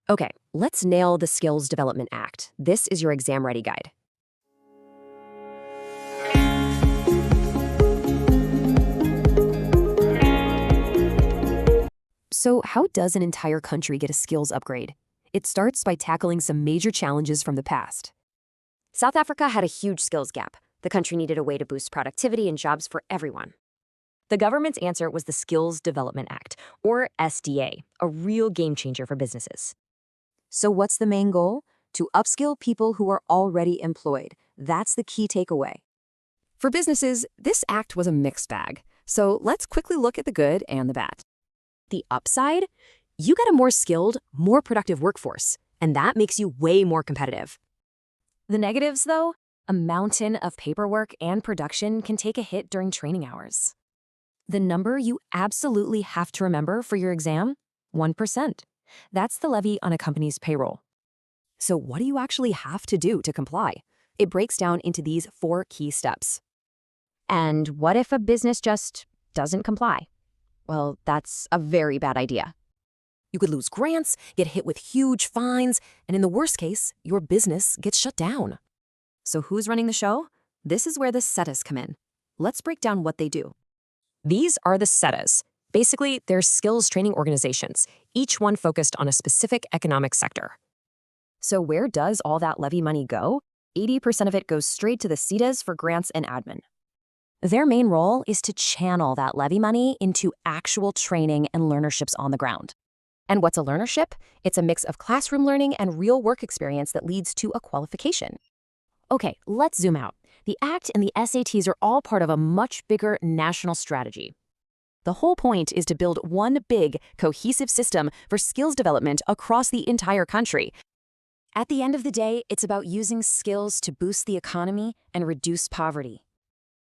Okay, let's nail the Skills Development Act. This is your exam ready guide. So, how does an entire country get a skills upgrade? It starts by tackling some major challenges from the past. South Africa had a huge skills gap. The country needed a way to boost productivity and jobs for everyone. The government's answer was the Skills Development Act, or SDA, a real game changer for businesses. So, what's the main goal? To upskill people who are already employed. That's the key takeaway. For businesses, this act was a mixed bag. So, let's quickly look at the good and the bad. The upside? You get a more skilled, more productive workforce, and that makes you way more competitive. The negatives, though? A mountain of paperwork and production can take a hit during training hours. The number you absolutely have to remember for your exam? 1%. That's the levy on a company's payroll. So what do you actually have to do to comply? It breaks down into these 4 key steps. And what if a business just doesn't comply? Well, that's a very bad idea. You could lose grants, get hit with huge fines, and in the worst case, your business gets shut down. So who's running the show? This is where the SETAs come in. Let's break down what they do. These are the SETAs. Basically, they're skills training organizations, each one focused on a specific economic sector. So where does all that levy money go? 80% of it goes straight to the SETAs for grants and admin. Their main role is to channel that levy money into actual training and learnerships on the ground. And what's a learnership? It's a mix of classroom learning and real work experience that leads to a qualification. Okay, let's zoom out. The ACT and the SATs are all part of a much bigger national strategy. The whole point is to build one big, cohesive system for skills development across the entire country. At the end of the day, it's about using skills to boost the economy and reduce poverty.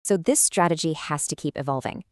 So this strategy has to keep evolving.